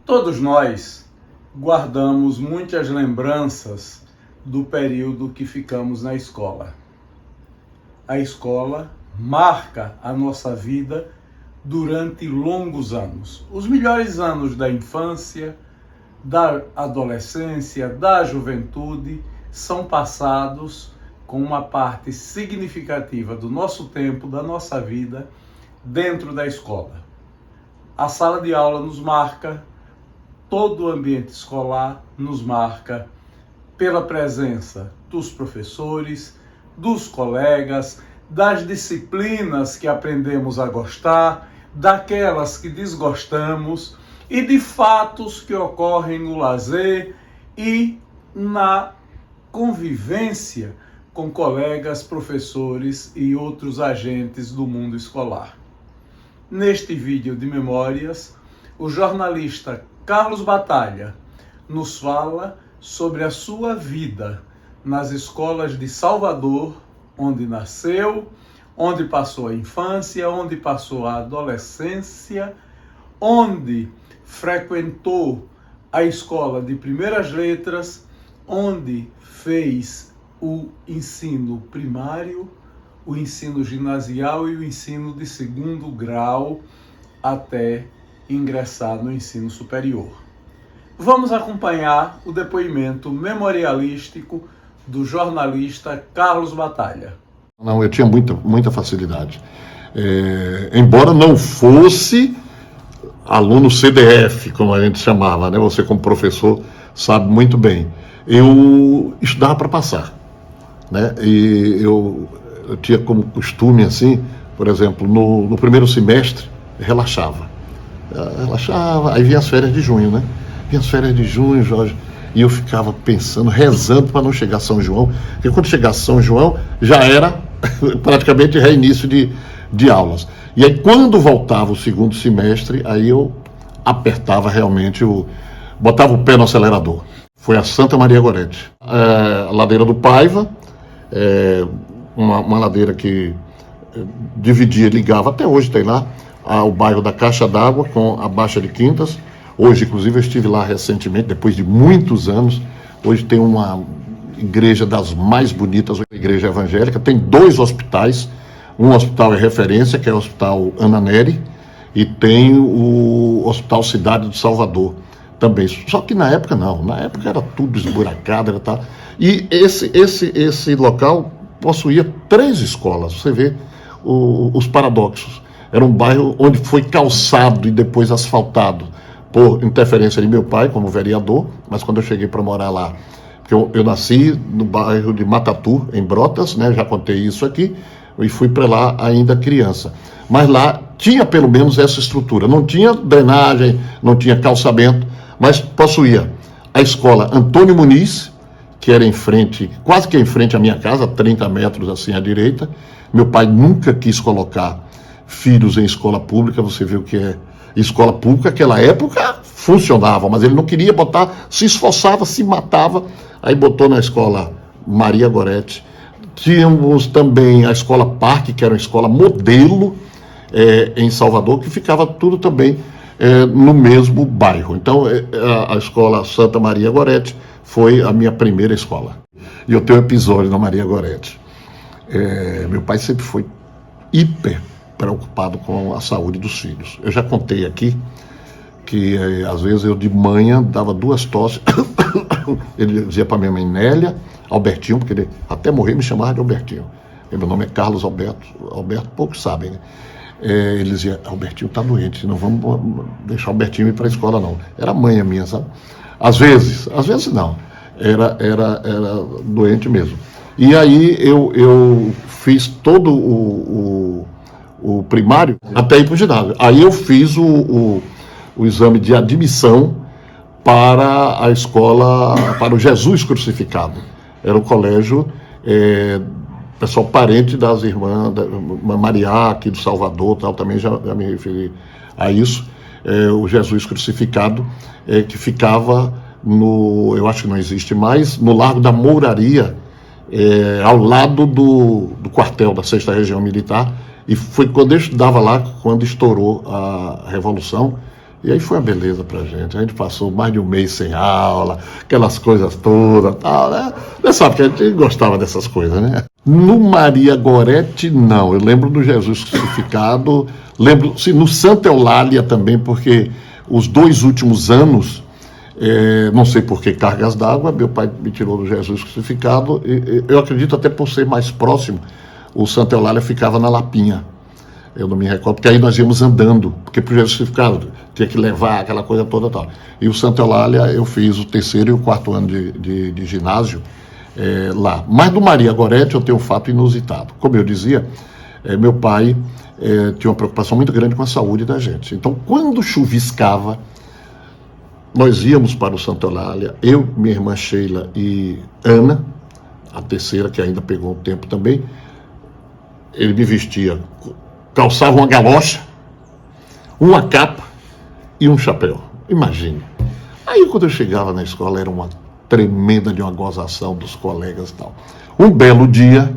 Todos nós guardamos muitas lembranças do período que ficamos na escola. A escola marca a nossa vida durante longos anos. Os melhores anos da infância, da adolescência, da juventude são passados com uma parte significativa do nosso tempo, da nossa vida, dentro da escola. A sala de aula nos marca, todo o ambiente escolar nos marca pela presença dos professores, dos colegas, das disciplinas que aprendemos a gostar, daquelas que desgostamos e de fatos que ocorrem no lazer e na convivência com colegas, professores e outros agentes do mundo escolar. Neste vídeo de memórias, o jornalista Carlos Batalha nos fala sobre a sua vida nas escolas de Salvador, onde nasceu, onde passou a infância, onde passou a adolescência, onde frequentou a escola de primeiras letras, onde fez o ensino primário, o ensino ginasial e o ensino de segundo grau até ingressar no ensino superior. Vamos acompanhar o depoimento memorialístico do jornalista Carlos Batalha. Não, eu tinha muita facilidade. Embora não fosse aluno CDF, como a gente chamava, né? Você como professor sabe muito bem. Eu estudava para passar, né? E eu tinha como costume, assim, por exemplo, no primeiro semestre, relaxava, aí vinha as férias de junho, né? Vinha as férias de junho, Jorge, e eu ficava pensando, rezando para não chegar São João, porque quando chegasse São João, já era praticamente reinício de aulas. E aí, quando voltava o segundo semestre, aí eu apertava realmente, botava o pé no acelerador. Foi a Santa Maria Gorete, a ladeira do Paiva, uma ladeira que dividia, ligava, até hoje tem lá, o bairro da Caixa d'Água com a Baixa de Quintas. Hoje, inclusive, eu estive lá recentemente, depois de muitos anos. Hoje tem uma igreja das mais bonitas, uma igreja evangélica. Tem 2 hospitais. Um hospital é referência, que é o Hospital Ana Nery, e tem o Hospital Cidade de Salvador também. Só que na época não. Na época era tudo esburacado, era tal. E esse local possuía 3 escolas. Você vê os paradoxos. Era um bairro onde foi calçado e depois asfaltado por interferência de meu pai como vereador, mas quando eu cheguei para morar lá, porque eu nasci no bairro de Matatu, em Brotas, né, já contei isso aqui, e fui para lá ainda criança. Mas lá tinha pelo menos essa estrutura, não tinha drenagem, não tinha calçamento, mas possuía a escola Antônio Muniz, que era em frente, quase que em frente à minha casa, 30 metros assim à direita. Meu pai nunca quis colocar filhos em escola pública, você vê o que é escola pública, naquela época funcionava, mas ele não queria botar, se esforçava, se matava, aí botou na escola Maria Gorete. Tínhamos também a escola Parque, que era uma escola modelo em Salvador, que ficava tudo também no mesmo bairro. Então a escola Santa Maria Gorete foi a minha primeira escola. E eu tenho um episódio na Maria Gorete. Meu pai sempre foi hiper preocupado com a saúde dos filhos. Eu já contei aqui que às vezes eu de manhã dava 2 tosses, ele dizia para minha mãe Nélia, Albertinho, porque ele até morrer me chamava de Albertinho. Meu nome é Carlos Alberto poucos sabem, né? Ele dizia, Albertinho está doente, não vamos deixar o Albertinho ir para a escola não. Era manha minha, sabe? Às vezes não, era doente mesmo. E aí eu fiz todo o primário até ir para o ginásio. Aí eu fiz o exame de admissão para a escola, para o Jesus Crucificado. Era um colégio, pessoal parente das irmãs, da Maria, aqui do Salvador, tal, também já me referi a isso. O Jesus Crucificado, que ficava eu acho que não existe mais, no Largo da Mouraria, ao lado do quartel da 6ª Região Militar. E foi quando eu estudava lá, quando estourou a Revolução, E aí foi uma beleza pra gente. A gente passou mais de um mês sem aula, aquelas coisas todas, tal, né? Você sabe que a gente gostava dessas coisas, né? No Maria Gorete, não. Eu lembro do Jesus Crucificado, lembro, sim, no Santa Eulália também, porque os 2 últimos anos, não sei por que cargas d'água, meu pai me tirou do Jesus Crucificado, eu acredito até por ser mais próximo, o Santa Eulália ficava na Lapinha. Eu não me recordo, porque aí nós íamos andando, porque para o Jesus Crucificado tinha que levar aquela coisa toda e tal. E o Santa Eulália eu fiz o 3º e o 4º ano de ginásio lá. Mas do Maria Gorete eu tenho um fato inusitado. Como eu dizia, meu pai tinha uma preocupação muito grande com a saúde da gente. Então, quando chuviscava, nós íamos para o Santa Eulália, eu, minha irmã Sheila e Ana, a terceira, que ainda pegou um tempo também. Ele me vestia, calçava uma galocha, uma capa e um chapéu. Imagine. Aí quando eu chegava na escola era uma tremenda de uma gozação dos colegas e tal. Um belo dia,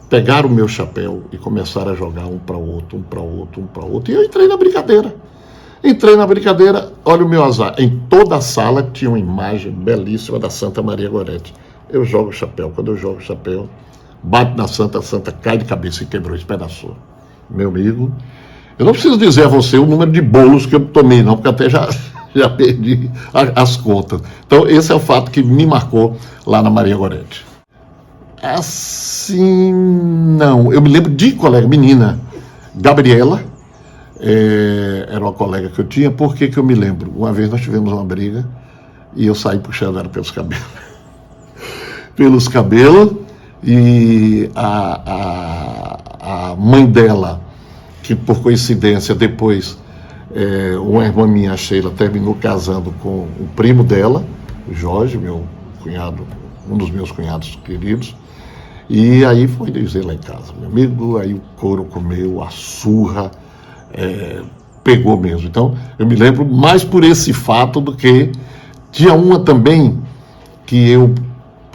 pegaram o meu chapéu e começaram a jogar um para o outro, um para o outro, um para o outro. E eu entrei na brincadeira. Olha o meu azar. Em toda a sala tinha uma imagem belíssima da Santa Maria Gorete. Eu jogo o chapéu. Quando eu jogo o chapéu, bate na Santa, a Santa cai de cabeça e quebrou, espedaçou. Meu amigo, eu não preciso dizer a você o número de bolos que eu tomei, não, porque até já perdi as contas. Então, esse é o fato que me marcou lá na Maria Gorete. Assim, não. Eu me lembro de colega, menina, Gabriela, era uma colega que eu tinha. Por que eu me lembro? Uma vez nós tivemos uma briga e eu saí puxando ela pelos cabelos. Pelos cabelos, e a mãe dela, que por coincidência depois, uma irmã minha, a Sheila, terminou casando com o primo dela, o Jorge, meu cunhado, um dos meus cunhados queridos, e aí foi dizer lá em casa, meu amigo, aí o couro comeu, a surra, pegou mesmo. Então, eu me lembro mais por esse fato do que tinha uma também que eu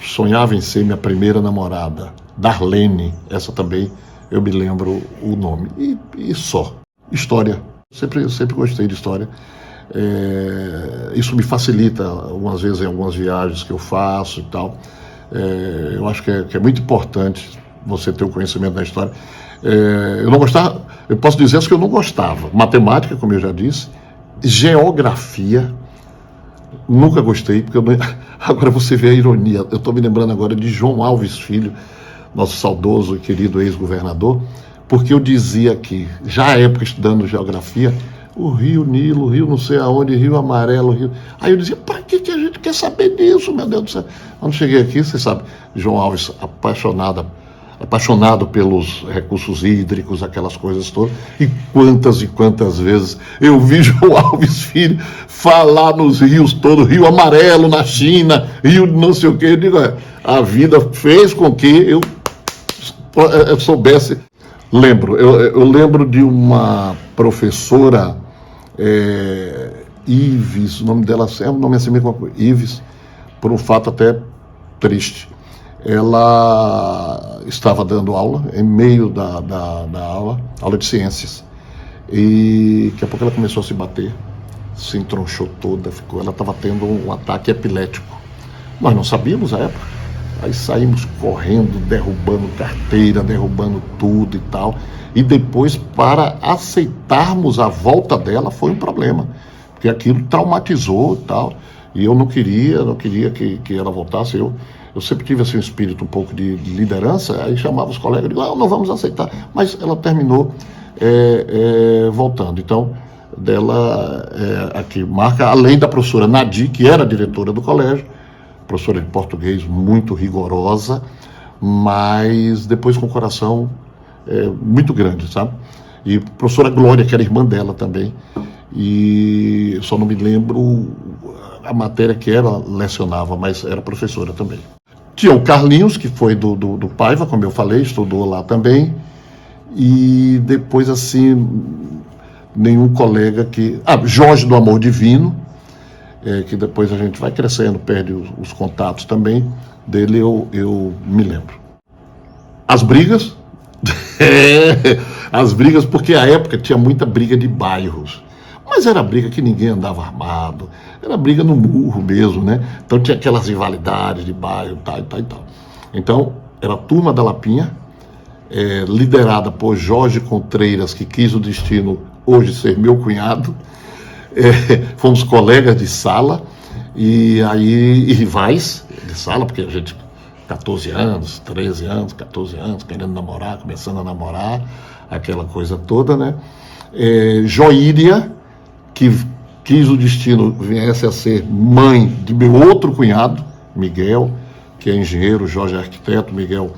sonhava em ser minha primeira namorada, Darlene, essa também eu me lembro o nome, e só. História, sempre gostei de história, isso me facilita, algumas vezes em algumas viagens que eu faço e tal, eu acho que é muito importante você ter o conhecimento da história. Eu não gostava, eu posso dizer que eu não gostava, matemática, como eu já disse, geografia, nunca gostei, porque agora você vê a ironia. Eu estou me lembrando agora de João Alves Filho, nosso saudoso e querido ex-governador, porque eu dizia que, já à época estudando geografia, o Rio Nilo, o Rio não sei aonde, Rio Amarelo, Rio... Aí eu dizia, para que a gente quer saber disso, meu Deus do céu? Quando cheguei aqui, você sabe, João Alves apaixonado pelos recursos hídricos, aquelas coisas todas, e quantas vezes eu vi João Alves Filho falar nos rios todos, Rio Amarelo na China, Rio não sei o que. Eu digo, a vida fez com que eu soubesse. Eu lembro de uma professora, Ives, o nome dela é um nome assim mesmo, Ives, por um fato até triste. Ela estava dando aula, em meio da aula de ciências, e daqui a pouco ela começou a se bater, se entronchou toda, ela estava tendo um ataque epilético. Nós não sabíamos à época, aí saímos correndo, derrubando carteira, derrubando tudo e tal, e depois, para aceitarmos a volta dela, foi um problema, porque aquilo traumatizou e tal, e eu não queria que ela voltasse. Eu sempre tive assim, um espírito um pouco de liderança, aí chamava os colegas e dizia, não vamos aceitar, mas ela terminou voltando. Então, dela aqui marca, além da professora Nadir, que era diretora do colégio, professora de português muito rigorosa, mas depois com o coração muito grande, sabe? E professora Glória, que era irmã dela também, e só não me lembro a matéria que ela lecionava, mas era professora também. Tinha o Carlinhos, que foi do Paiva, como eu falei, estudou lá também, e depois assim, nenhum colega que... Jorge do Amor Divino, que depois a gente vai crescendo, perde os contatos também, dele eu me lembro. As brigas, as brigas, porque à época tinha muita briga de bairros, Mas era briga que ninguém andava armado, era briga no murro mesmo, né? Então tinha aquelas rivalidades de bairro, tal e tal e tal. Então, era a turma da Lapinha, liderada por Jorge Contreiras, que quis o destino hoje ser meu cunhado. Fomos colegas de sala e rivais de sala, porque a gente, 14 anos, 13 anos, 14 anos, querendo namorar, começando a namorar, aquela coisa toda, né? Joíria, que quis o destino viesse a ser mãe de meu outro cunhado, Miguel, que é engenheiro, Jorge é arquiteto, Miguel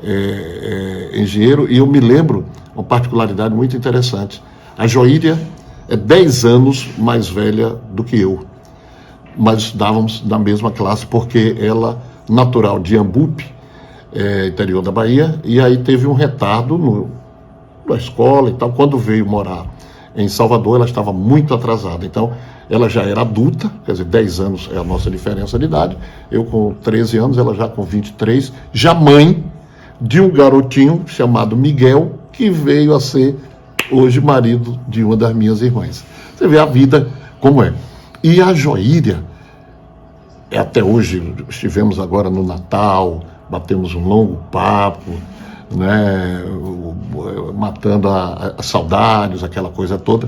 é engenheiro, e eu me lembro uma particularidade muito interessante. A Joíria é 10 anos mais velha do que eu, mas estudávamos na mesma classe, porque ela, natural de Iambupe, interior da Bahia, e aí teve um retardo na escola e tal. Quando veio morar em Salvador, ela estava muito atrasada, então ela já era adulta, quer dizer, 10 anos é a nossa diferença de idade, eu com 13 anos, ela já com 23, já mãe de um garotinho chamado Miguel, que veio a ser hoje marido de uma das minhas irmãs. Você vê a vida como é. E a Joíria, até hoje, estivemos agora no Natal, batemos um longo papo, né, matando as saudades, aquela coisa toda.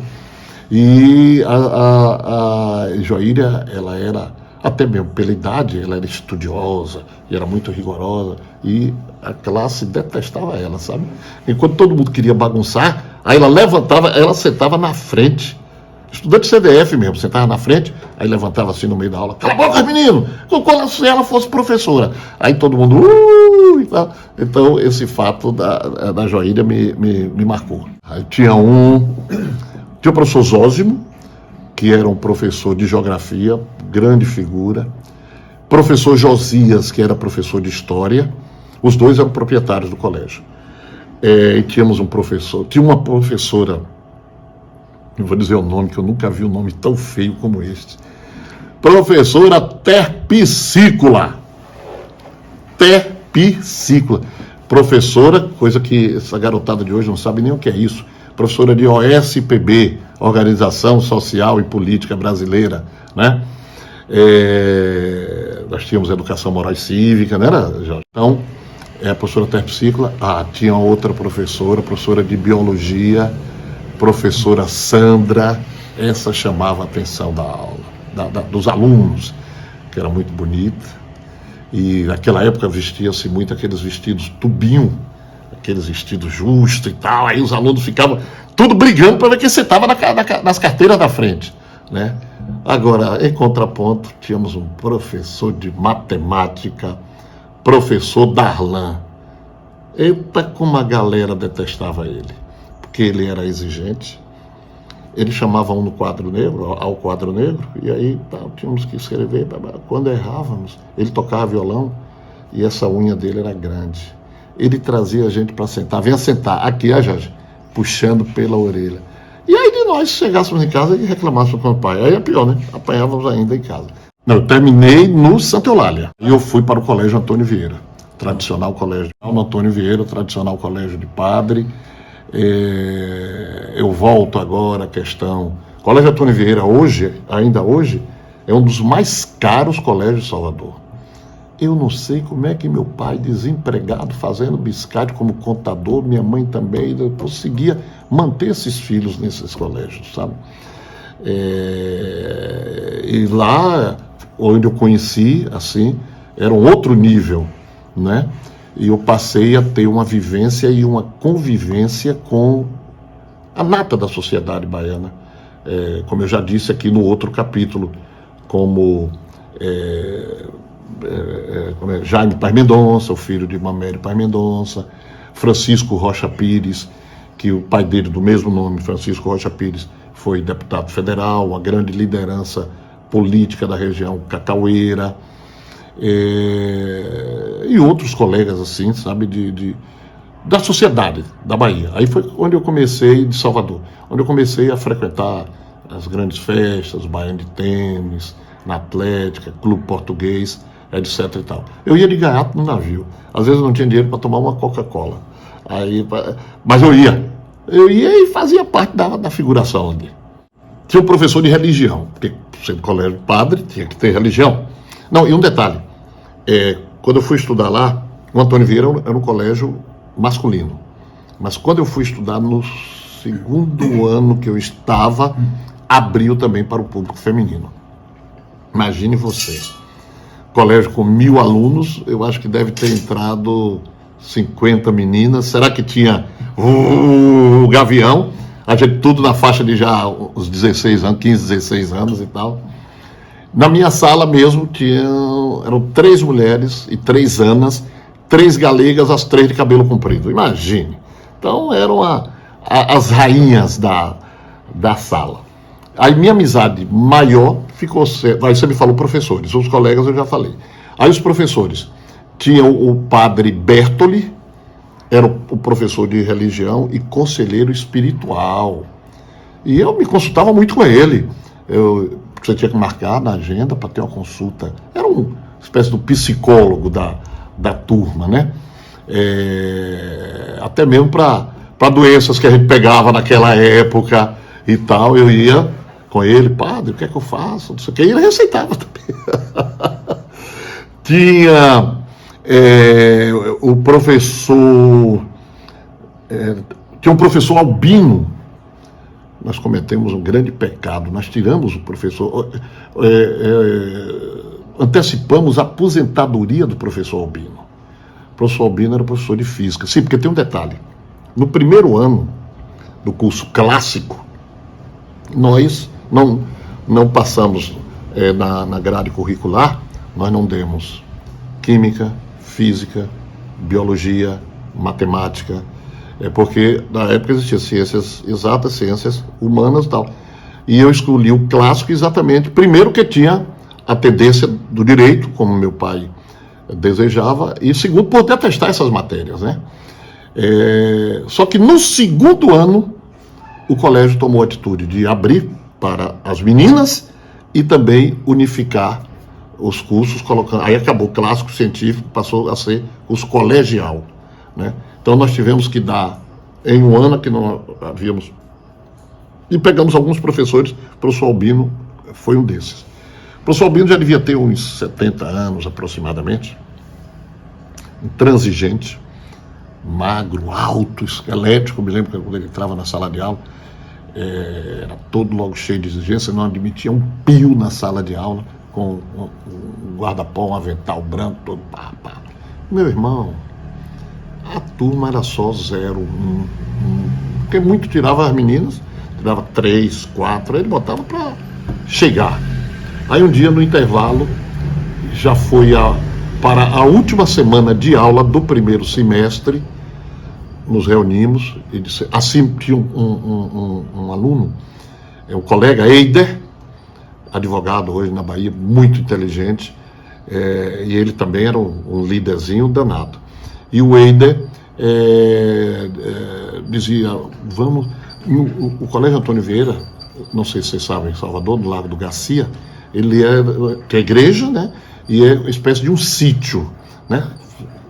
E a Joíria, ela era, até mesmo pela idade, ela era estudiosa e era muito rigorosa, e a classe detestava ela, sabe? Enquanto todo mundo queria bagunçar, aí ela levantava, ela sentava na frente, estudante CDF mesmo, sentava na frente, aí levantava assim no meio da aula: cala a boca, menino, como se ela fosse professora. Aí todo mundo, e tal. Então esse fato da Joíria me marcou. Aí tinha o professor Zósimo, que era um professor de geografia, grande figura. Professor Josias, que era professor de história. Os dois eram proprietários do colégio. E tínhamos um professor, tinha uma professora, não vou dizer o nome, que eu nunca vi um nome tão feio como este. Professora Terpsícola. Terpsícola. Professora, coisa que essa garotada de hoje não sabe nem o que é isso. Professora de OSPB, Organização Social e Política Brasileira, né? Nós tínhamos Educação Moral e Cívica, né, Jorge? Então, a professora Terpsícola, tinha outra professora, professora de Biologia, professora Sandra, essa chamava a atenção da aula, dos alunos, que era muito bonita, e naquela época vestia-se muito aqueles vestidos tubinho, aqueles vestidos justos e tal, aí os alunos ficavam tudo brigando para ver quem sentava nas carteiras da frente, né? Agora, em contraponto, tínhamos um professor de matemática, professor Darlan. Eita, como a galera detestava ele, porque ele era exigente. Ele chamava um no quadro negro, ao quadro negro, e aí tínhamos que escrever. Quando errávamos, ele tocava violão e essa unha dele era grande. Ele trazia a gente para sentar, venha sentar, aqui, Jorge, puxando pela orelha. E aí de nós chegássemos em casa e reclamássemos com o pai. Aí é pior, né? Apanhávamos ainda em casa. Não, eu terminei no Santa Eulália. E eu fui para o Colégio Antônio Vieira, tradicional colégio Antônio Vieira, tradicional colégio de padre. Eu volto agora à questão. Colégio Antônio Vieira hoje, ainda hoje, é um dos mais caros colégios de Salvador. Eu não sei como é que meu pai, desempregado, fazendo biscate como contador, minha mãe também, eu conseguia manter esses filhos nesses colégios, sabe? E lá, onde eu conheci, assim, era um outro nível, né? E eu passei a ter uma vivência e uma convivência com a nata da sociedade baiana. Como eu já disse aqui no outro capítulo, como Jaime Paz Mendonça, o filho de Mamério Paz Mendonça, Francisco Rocha Pires, que o pai dele, do mesmo nome, Francisco Rocha Pires, foi deputado federal, uma grande liderança política da região cacaueira, e outros colegas assim, sabe, da sociedade da Bahia. Aí foi onde eu comecei, de Salvador, onde eu comecei a frequentar as grandes festas, o Baiano de Tênis, na Atlética, Clube Português, etc e tal. Eu ia de gaiato no navio. Às vezes eu não tinha dinheiro para tomar uma Coca-Cola. Mas eu ia e fazia parte da figuração ali. tinha um professor de religião, porque sendo colégio padre tinha que ter religião. Não, e um detalhe, quando eu fui estudar lá, o Antônio Vieira era um colégio masculino, mas quando eu fui estudar no segundo ano que eu estava, abriu também para o público feminino. Imagine você, colégio com 1.000 alunos, eu acho que deve ter entrado 50 meninas. Será que tinha o Gavião? A gente tudo na faixa de já os 16 anos, 15, 16 anos e tal. Na minha sala mesmo eram 3 mulheres e 3 anas, 3 galegas, as 3 de cabelo comprido. Imagine. Então eram as rainhas da sala. Aí minha amizade maior ficou... Aí você me falou professores, os colegas eu já falei. Aí os professores, tinham o padre Bertoli, era o professor de religião e conselheiro espiritual. E eu me consultava muito com ele. Você tinha que marcar na agenda para ter uma consulta. Era uma espécie de psicólogo da turma, né? Até mesmo para doenças que a gente pegava naquela época e tal, eu ia com ele, padre, o que é que eu faço? Não sei o que, e ele receitava também. Tinha o professor, tinha um professor Albino. Nós cometemos um grande pecado, nós tiramos o professor, antecipamos a aposentadoria do professor Albino. O professor Albino era professor de física. Sim, porque tem um detalhe, no primeiro ano do curso clássico, nós não passamos na grade curricular, nós não demos química, física, biologia, matemática, porque na época existiam ciências exatas, ciências humanas e tal. E eu escolhi o clássico exatamente, primeiro que tinha a tendência do direito, como meu pai desejava, e segundo, por detestar essas matérias, né? Só que no segundo ano, o colégio tomou a atitude de abrir para as meninas e também unificar os cursos, colocando. Aí acabou o clássico científico, passou a ser os colegial, né? Então nós tivemos que dar, em um ano que não havíamos, e pegamos alguns professores, o professor Albino foi um desses. O professor Albino já devia ter uns 70 anos aproximadamente, intransigente, magro, alto, esquelético. Me lembro que quando ele entrava na sala de aula, era todo logo cheio de exigência, não admitia um pio na sala de aula, com um guarda-pó, um avental branco, todo pá. Meu irmão, a turma era só 0, 1, porque muito tirava as meninas, tirava 3, 4, aí ele botava para chegar. Aí um dia no intervalo, já foi para a última semana de aula do primeiro semestre, nos reunimos, e disse, assim tinha um aluno, um colega, Eider, advogado hoje na Bahia, muito inteligente, e ele também era um líderzinho danado. E o Eider dizia, vamos... O Colégio Antônio Vieira, não sei se vocês sabem, em Salvador, no Lago do Garcia, ele que é igreja, né? E é uma espécie de um sítio, né?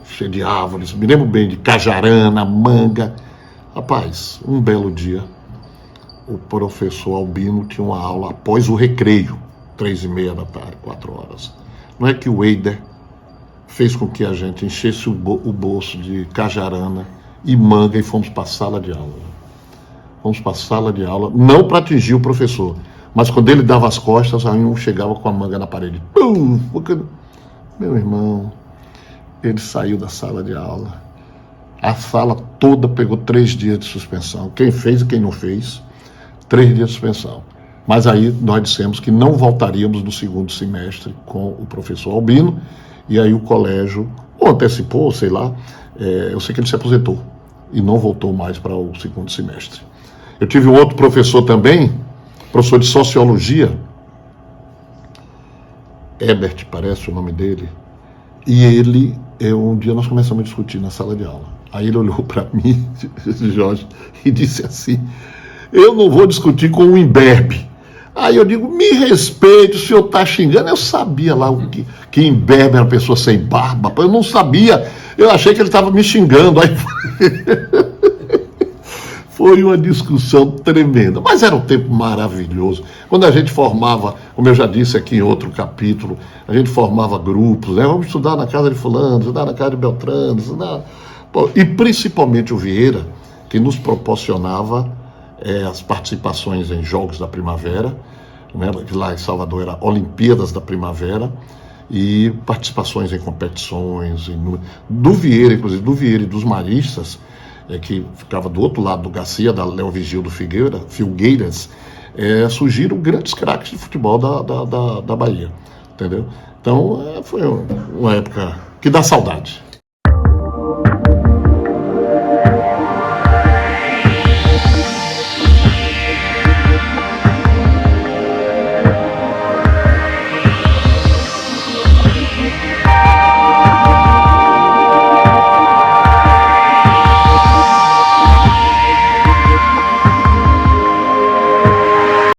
Cheio de árvores, me lembro bem de cajarana, manga. Rapaz, um belo dia, o professor Albino tinha uma aula após o recreio, 3h30 da tarde, 4 horas. Não é que o Eider fez com que a gente enchesse o bolso de cajarana e manga e fomos para a sala de aula. Fomos para a sala de aula, não para atingir o professor, mas quando ele dava as costas, aí um chegava com a manga na parede. Pum! Meu irmão, ele saiu da sala de aula. A sala toda pegou 3 dias de suspensão. Quem fez e quem não fez, 3 dias de suspensão. Mas aí nós dissemos que não voltaríamos no segundo semestre com o professor Albino, e aí o colégio, ou antecipou, sei lá, eu sei que ele se aposentou e não voltou mais para o segundo semestre. Eu tive um outro professor também, professor de sociologia, Ebert, parece o nome dele, e ele, um dia nós começamos a discutir na sala de aula. Aí ele olhou para mim, Jorge, e disse assim, eu não vou discutir com o imberbe. Aí eu digo, me respeite, o senhor está xingando. Eu sabia lá que imberbe era uma pessoa sem barba, eu não sabia, eu achei que ele estava me xingando. Aí Foi uma discussão tremenda, mas era um tempo maravilhoso. Quando a gente formava, como eu já disse aqui em outro capítulo, a gente formava grupos, né? Vamos estudar na casa de fulano, estudar na casa de Beltrano, estudar... Pô, e principalmente o Vieira, que nos proporcionava as participações em Jogos da Primavera, né? Lá em Salvador era Olimpíadas da Primavera, e participações em competições, do Vieira, inclusive do Vieira e dos Maristas, que ficava do outro lado do Garcia, da Leovigildo Filgueiras, surgiram grandes craques de futebol da Bahia, entendeu? Então, foi uma época que dá saudade.